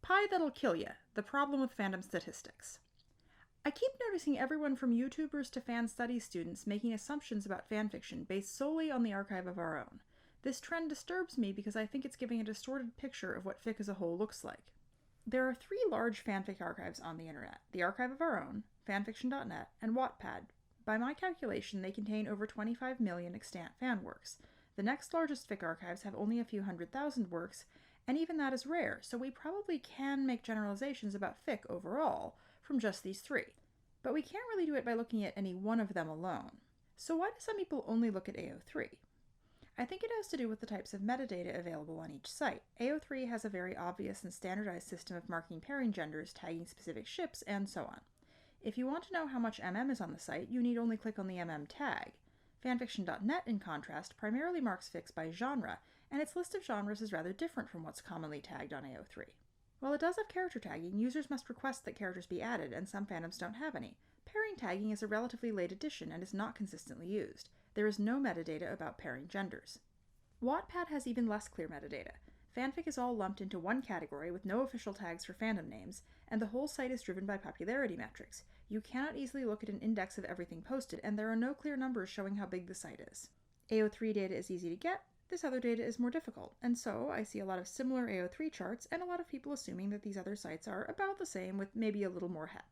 Pie that'll kill ya, the problem with fandom statistics. I keep noticing everyone from YouTubers to fan studies students making assumptions about fanfiction based solely on the archive of our own. This trend disturbs me because I think it's giving a distorted picture of what fic as a whole looks like. There are 3 large fanfic archives on the internet: the archive of our own, fanfiction.net, and Wattpad. By my calculation, they contain over 25 million extant fan works. The next largest fic archives have only a few 100,000 works, and even that is rare, so we probably can make generalizations about fic overall from just these 3. But we can't really do it by looking at any one of them alone. So why do some people only look at AO3? I think it has to do with the types of metadata available on each site. AO3 has a very obvious and standardized system of marking pairing genders, tagging specific ships, and so on. If you want to know how much MM is on the site, you need only click on the MM tag. Fanfiction.net, in contrast, primarily marks fics by genre, and its list of genres is rather different from what's commonly tagged on AO3. While it does have character tagging, users must request that characters be added, and some fandoms don't have any. Pairing tagging is a relatively late addition and is not consistently used. There is no metadata about pairing genders. Wattpad has even less clear metadata. Fanfic is all lumped into one category with no official tags for fandom names, and the whole site is driven by popularity metrics. You cannot easily look at an index of everything posted, and there are no clear numbers showing how big the site is. AO3 data is easy to get, this other data is more difficult, and so I see a lot of similar AO3 charts and a lot of people assuming that these other sites are about the same with maybe a little more head.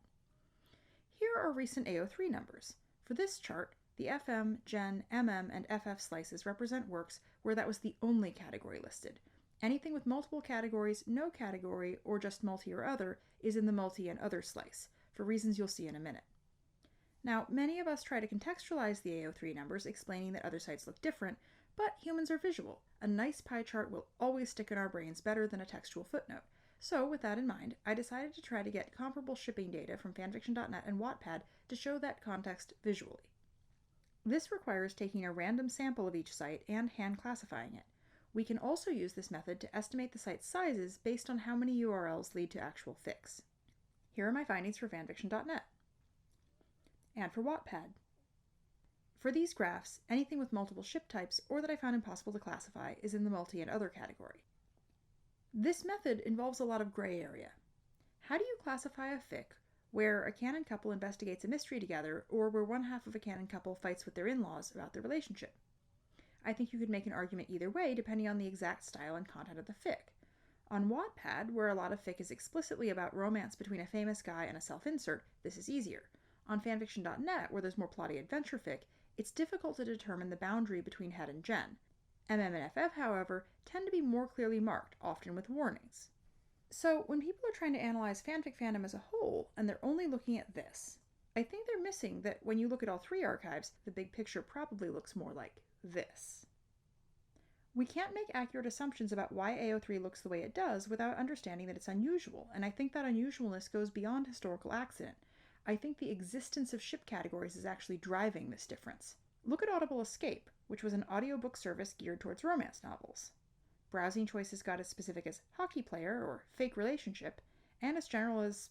Here are recent AO3 numbers. For this chart, the FM, Gen, MM, and FF slices represent works where that was the only category listed. Anything with multiple categories, no category, or just multi or other is in the multi and other slice, for reasons you'll see in a minute. Now, many of us try to contextualize the AO3 numbers, explaining that other sites look different, but humans are visual. A nice pie chart will always stick in our brains better than a textual footnote. So, with that in mind, I decided to try to get comparable shipping data from fanfiction.net and Wattpad to show that context visually. This requires taking a random sample of each site and hand classifying it. We can also use this method to estimate the site's sizes based on how many URLs lead to actual fics. Here are my findings for fanfiction.net and for Wattpad. For these graphs, anything with multiple ship types or that I found impossible to classify is in the multi and other category. This method involves a lot of gray area. How do you classify a fic where a canon couple investigates a mystery together, or where one half of a canon couple fights with their in-laws about their relationship? I think you could make an argument either way depending on the exact style and content of the fic. On Wattpad, where a lot of fic is explicitly about romance between a famous guy and a self-insert, this is easier. On fanfiction.net, where there's more plotty adventure fic, it's difficult to determine the boundary between head and gen. MM and FF, however, tend to be more clearly marked, often with warnings. So, when people are trying to analyze fanfic fandom as a whole, and they're only looking at this, I think they're missing that when you look at all 3 archives, the big picture probably looks more like this. We can't make accurate assumptions about why AO3 looks the way it does without understanding that it's unusual, and I think that unusualness goes beyond historical accident. I think the existence of ship categories is actually driving this difference. Look at Audible Escape, which was an audiobook service geared towards romance novels. Browsing choices got as specific as hockey player or fake relationship, and as general as,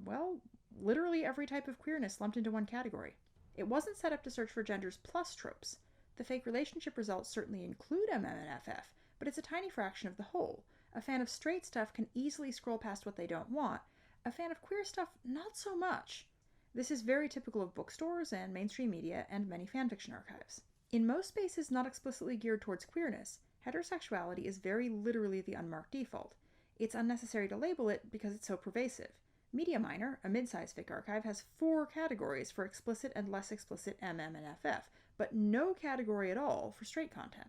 well, literally every type of queerness lumped into one category. It wasn't set up to search for genders plus tropes. The fake relationship results certainly include MM and FF, but it's a tiny fraction of the whole. A fan of straight stuff can easily scroll past what they don't want. A fan of queer stuff, not so much. This is very typical of bookstores and mainstream media and many fanfiction archives. In most spaces not explicitly geared towards queerness, heterosexuality is very literally the unmarked default. It's unnecessary to label it because it's so pervasive. Media Miner, a mid-size fic archive, has 4 categories for explicit and less explicit MM and FF, but no category at all for straight content.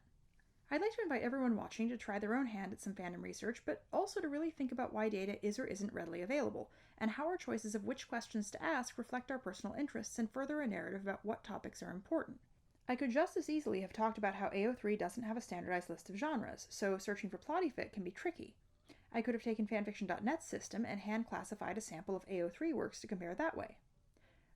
I'd like to invite everyone watching to try their own hand at some fandom research, but also to really think about why data is or isn't readily available, and how our choices of which questions to ask reflect our personal interests and further a narrative about what topics are important. I could just as easily have talked about how AO3 doesn't have a standardized list of genres, so searching for plotty fic can be tricky. I could have taken fanfiction.net's system and hand-classified a sample of AO3 works to compare that way.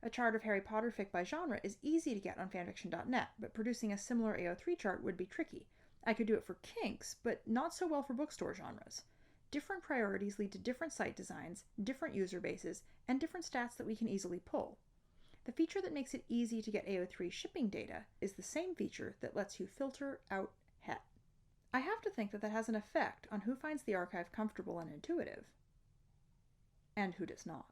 A chart of Harry Potter fic by genre is easy to get on fanfiction.net, but producing a similar AO3 chart would be tricky. I could do it for kinks, but not so well for bookstore genres. Different priorities lead to different site designs, different user bases, and different stats that we can easily pull. The feature that makes it easy to get AO3 shipping data is the same feature that lets you filter out het. I have to think that that has an effect on who finds the archive comfortable and intuitive. and who does not.